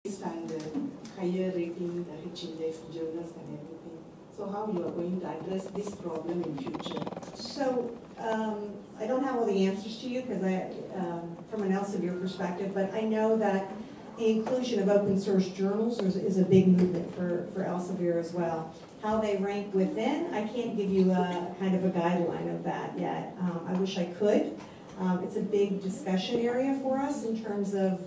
and higher rating, the H-index, journals and everything. So how you are going to address this problem in future? So I don't have all the answers to you because from an Elsevier perspective, but I know that the inclusion of open source journals is a big movement for Elsevier as well. How they rank within, I can't give you a kind of a guideline of that yet. I wish I could. It's a big discussion area for us in terms of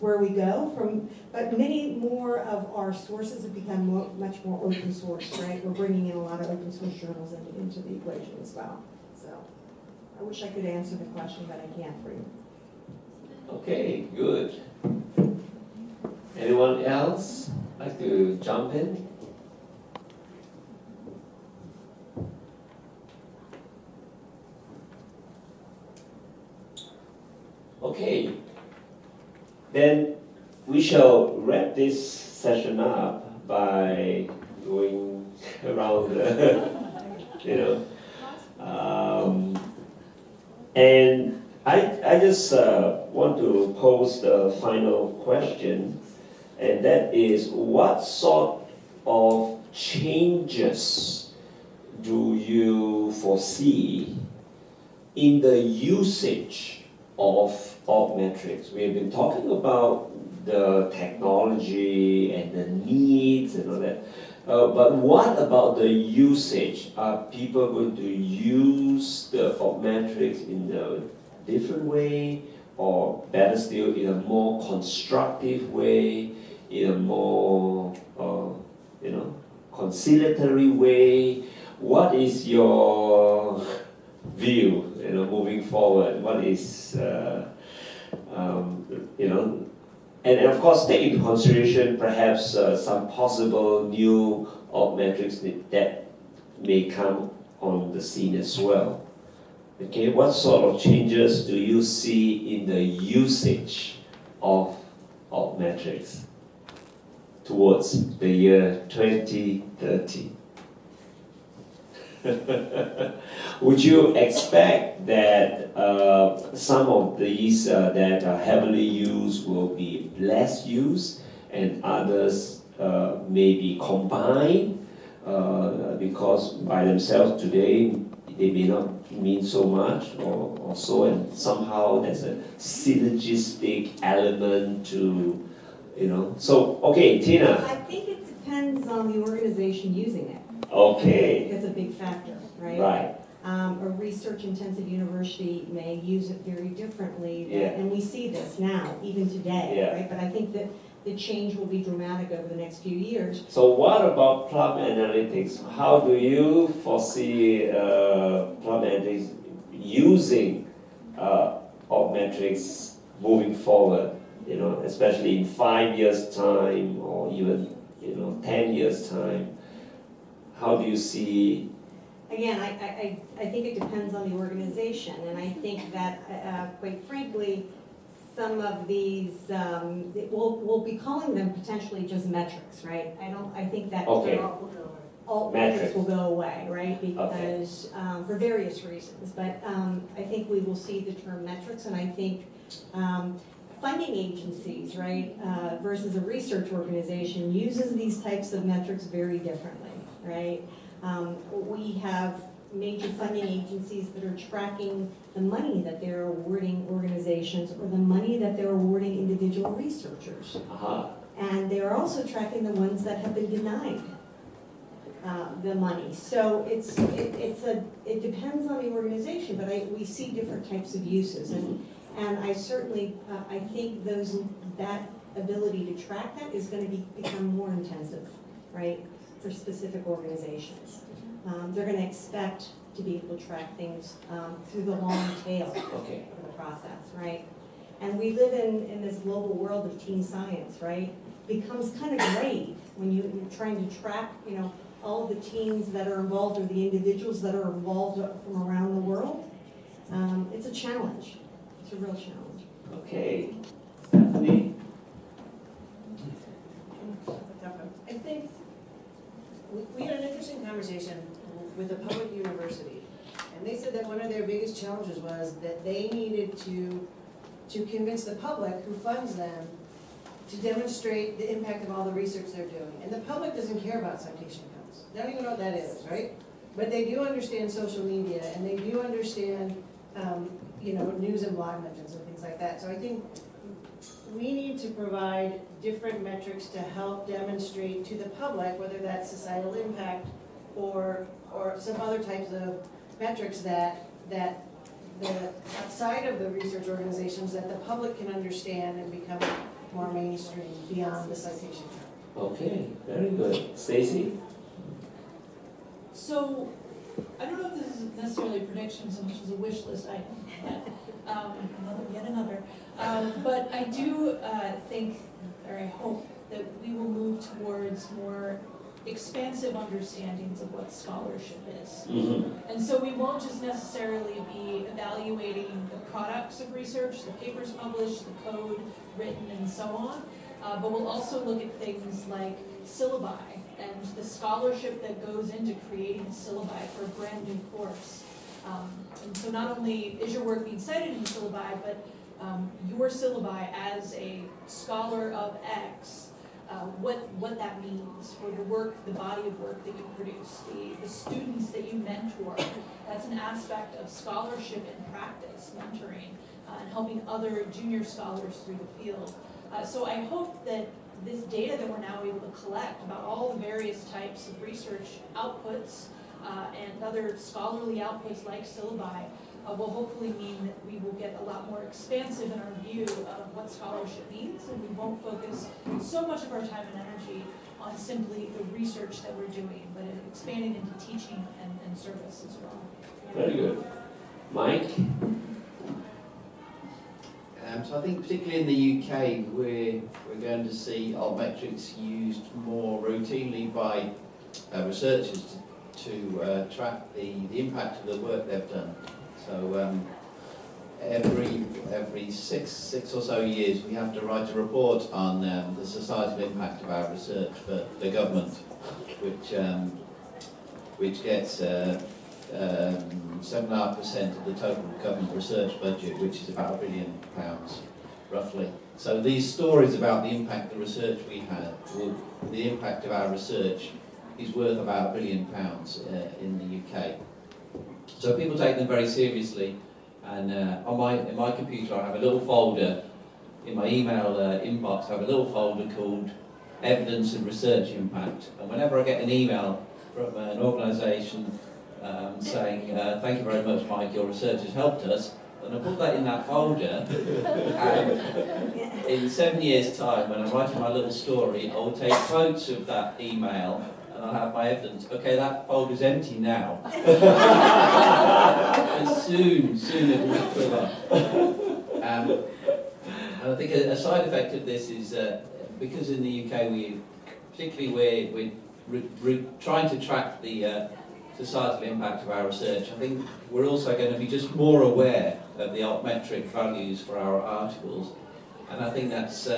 where we go from, but many more of our sources have become much more open source, right? We're bringing in a lot of open source journals into the equation as well. So I wish I could answer the question, but I can't for you. Okay, good. Anyone else like to jump in? Okay, then we shall wrap this session up by going around the, and I just want to pose the final question, and that is, what sort of changes do you foresee in the usage of Altmetrics? We have been talking about the technology and the needs and all that, but what about the usage? Are people going to use the Altmetrics in a different way, or better still, in a more constructive way, in a more conciliatory way? What is your view, moving forward? What is and of course take into consideration perhaps some possible new Altmetrics that may come on the scene as well. Okay, what sort of changes do you see in the usage of Altmetrics towards the year 2030? Would you expect that some of these that are heavily used will be less used, and others may be combined because by themselves today they may not mean so much or so, and somehow there's a synergistic element to, So, okay, Tina. I think it depends on the organization using it. Okay. That's a big factor, right? Right. A research-intensive university may use it very differently, Yeah. and we see this now, even today, Yeah. right? But I think that the change will be dramatic over the next few years. So what about Plum Analytics? How do you foresee Plum Analytics using Altmetrics moving forward? Especially in 5 years' time, or even 10 years' time. How do you see? Again, I think it depends on the organization, and I think that, quite frankly, some of these, we'll be calling them potentially just metrics, right? I think that Okay. all metrics will go away, right? Because for various reasons, but I think we will see the term metrics, and I think funding agencies, right, versus a research organization uses these types of metrics very differently, right? We have major funding agencies that are tracking the money that they're awarding organizations or the money that they're awarding individual researchers. And they're also tracking the ones that have been denied the money. So it depends on the organization, but we see different types of uses. And I certainly, I think that ability to track that is going to become more intensive, right, for specific organizations. They're going to expect to be able to track things through the long tail of the process, right? And we live in this global world of teen science, right? It becomes kind of great when you're trying to track, all of the teams that are involved or the individuals that are involved from around the world. It's a challenge. It's a real challenge. Okay, Stephanie? I think we had an interesting conversation with a public university, and they said that one of their biggest challenges was that they needed to convince the public who funds them to demonstrate the impact of all the research they're doing. And the public doesn't care about citation counts. They don't even know what that is, right? But they do understand social media, and they do understand, you know, news and blog mentions and things like that. So I think we need to provide different metrics to help demonstrate to the public, whether that's societal impact or some other types of metrics that the outside of the research organizations, that the public can understand and become more mainstream beyond the citation count. Okay, very good. Stacy? So, I don't know if this is necessarily a prediction so much as a wish list item, but yet another. But I do think, or I hope, that we will move towards more expansive understandings of what scholarship is. Mm-hmm. And so we won't just necessarily be evaluating the products of research, the papers published, the code written, and so on, but we'll also look at things like syllabi and the scholarship that goes into creating a syllabi for a brand new course. And so not only is your work being cited in the syllabi, but your syllabi as a scholar of X, what that means for the work, the body of work that you produce, the students that you mentor. That's an aspect of scholarship and practice, mentoring, and helping other junior scholars through the field. So I hope that this data that we're now able to collect about all the various types of research outputs and other scholarly outputs like syllabi will hopefully mean that we will get a lot more expansive in our view of what scholarship means, and we won't focus so much of our time and energy on simply the research that we're doing, but expanding into teaching and service as well. Very good. Mike? So I think particularly in the UK, we're going to see altmetrics used more routinely by researchers to track the impact of the work they've done. So every six or so years, we have to write a report on the societal impact of our research for the government, which gets 7.5% of the total government research budget, which is about £1 billion, roughly. So these stories about the impact of the research we had, the impact of our research, is worth about £1 billion in the UK. So people take them very seriously, and in my computer I have a little folder, in my email inbox I have a little folder called Evidence and Research Impact, and whenever I get an email from an organisation saying, thank you very much Mike, your research has helped us, and I put that in that folder, and in 7 years' time when I'm writing my little story, I will take quotes of that email and I'll have my evidence. Okay, that folder's empty now. And soon it will fill up. And I think a side effect of this is because in the UK we're trying to track the societal impact of our research. I think we're also going to be just more aware of the altmetric values for our articles, and I think that's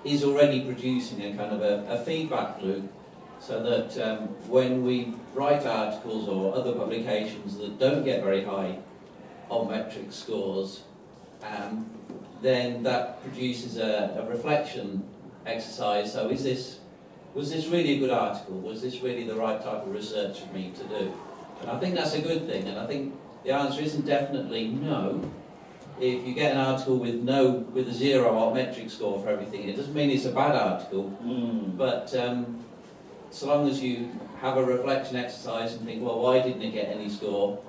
is already producing a kind of a feedback loop, so that when we write articles or other publications that don't get very high altmetric scores, then that produces a reflection exercise. So was this really a good article? Was this really the right type of research for me to do? And I think that's a good thing, and I think the answer isn't definitely no. If you get an article with a 0 altmetric score for everything, it doesn't mean it's a bad article, but so long as you have a reflection exercise and think, well, why didn't it get any score?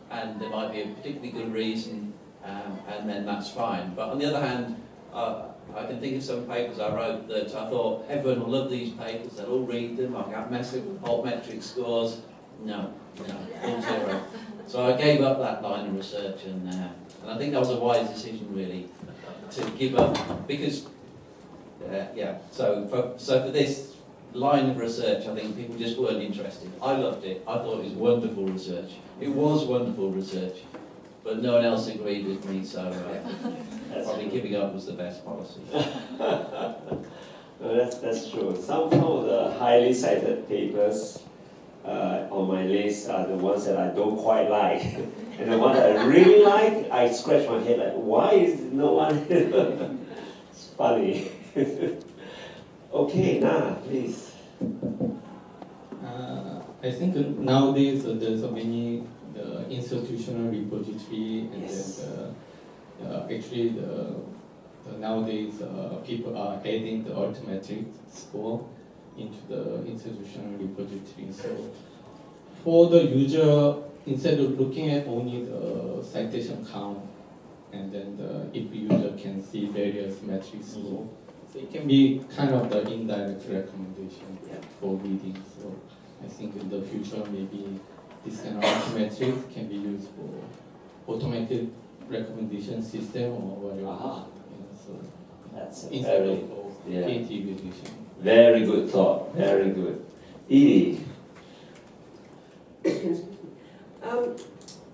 And there might be a particularly good reason, and then that's fine. But on the other hand, I can think of some papers I wrote that I thought everyone will love these papers, they'll all read them, I'll get massive altmetric scores. No, all 0. So I gave up that line of research, and I think that was a wise decision really to give up, because so for this line of research I think people just weren't interested. I loved it, I thought it was wonderful research. It was wonderful research, but no one else agreed with me, so probably giving up was the best policy. No, that's true. Some of the highly cited papers on my list are the ones that I don't quite like. And the ones that I really like, I scratch my head like, why is no one? It's funny. Okay, please. I think nowadays there's so many institutional repository, and Yes. then actually nowadays people are adding the Altmetrics score into the institutional repository. So for the user, instead of looking at only the citation count, and then if the user can see various metrics score, so it can be kind of the indirect recommendation for reading. So I think in the future, maybe this kind of metrics can be used for automated recommendation system or whatever. So That's a instead very, of KT revision. very good thought. Very good. Edie.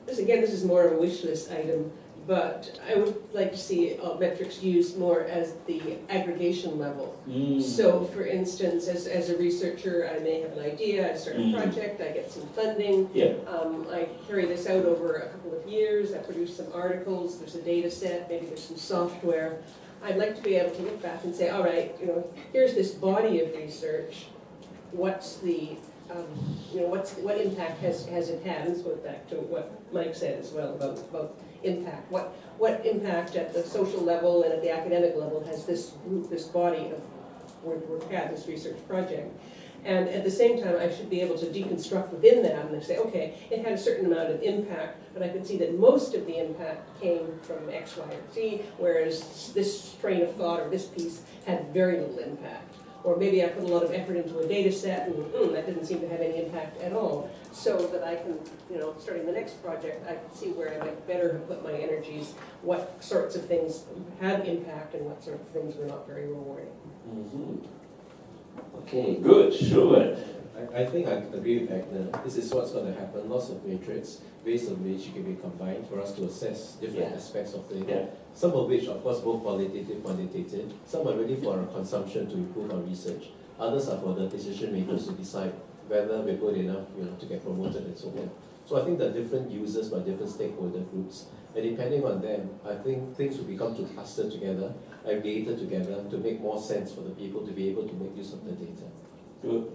This is more of a wish list item, but I would like to see Altmetrics used more as the aggregation level. So, for instance, as a researcher, I may have an idea, I start a project, I get some funding, I carry this out over a couple of years, I produce some articles, there's a data set, maybe there's some software. I'd like to be able to look back and say, all right, here's this body of research, what's the what impact has it had? This goes back to what Mike said as well about impact. What impact at the social level and at the academic level has this group, this body of we've had this research project? And at the same time, I should be able to deconstruct within that and say, okay, it had a certain amount of impact, but I could see that most of the impact came from X, Y, or Z, whereas this train of thought or this piece had very little impact. Or maybe I put a lot of effort into a data set and that didn't seem to have any impact at all. So that I can, starting the next project, I can see where I might better have put my energies, what sorts of things had impact and what sort of things were not very rewarding. Okay, good. Schubert. I think I agree with Agner. This is what's going to happen. Lots of matrix based on which can be combined for us to assess different aspects of data. Some of which, of course, both qualitative, quantitative. Some are really for our consumption to improve our research. Others are for the decision makers to decide whether we're good enough, to get promoted and so on. So I think there are different users by different stakeholder groups, and depending on them, I think things will become to cluster together, aggregated together, to make more sense for the people to be able to make use of the data. Good.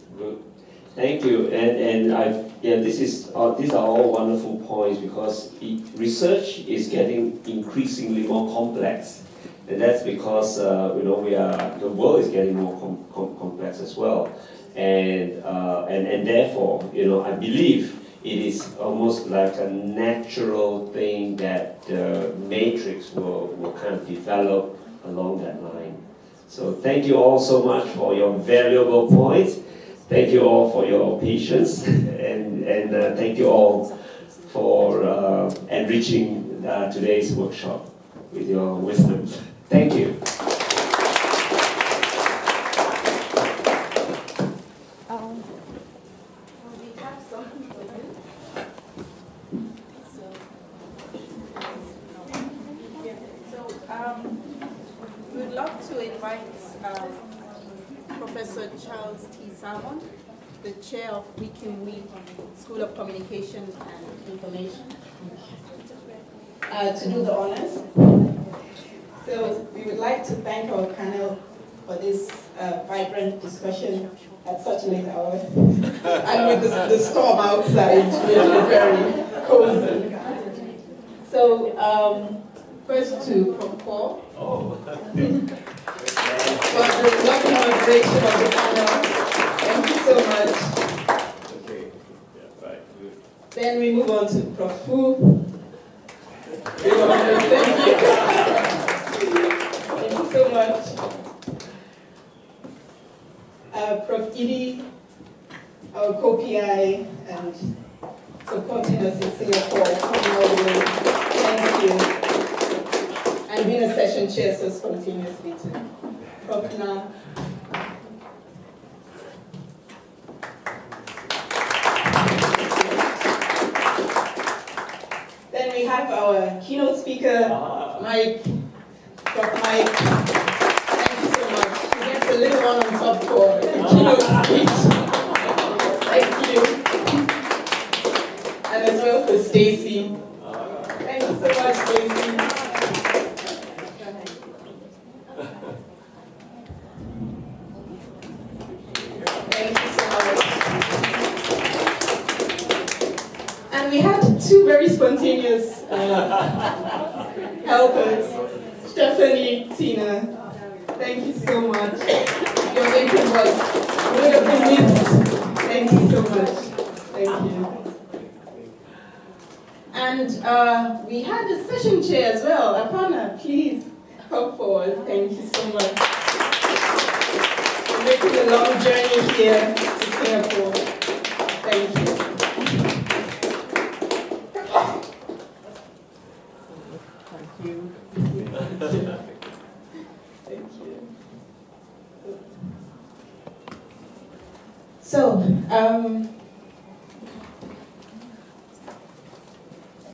Thank you. And these are all wonderful points because research is getting increasingly more complex, and that's because the world is getting more complex as well, and therefore I believe it is almost like a natural thing that the matrix will kind of develop along that line. So thank you all so much for your valuable points. Thank you all for your patience, and thank you all for enriching today's workshop with your wisdom. Thank you. We have something for you. So we'd love to invite Professor Charles T. Salmon, the chair of Week-in Week School of Communication and Information, to do the honors. So we would like to thank our panel for this vibrant discussion at such a late hour. And with the storm outside, really very cozy. So first to Prof. Khor. For the lovely moderation of the panel. Thank you so much. Okay. Right. Good. Then we move on to Prof. Fu. Thank you. Thank you so much. Prof. Edie, our co-PI and supporting us in Singapore, coming all the way. Thank you. And being a session chair so spontaneously too. Prof. Na. Then we have our keynote speaker, Mike. Prof. Mike. Thank you so much. He gets a little one on top for the keynote speech. Thank you. And as well for Stacy. Thank you so much, Stacy. And we had two very spontaneous helpers, Stephanie, Tina. Thank you so much. Your input would have been missed. Thank you so much. Thank you. And we had a session chair as well. Apana, please come forward. Thank you so much. We're making a long journey here to Singapore. Thank you. Thank you. So,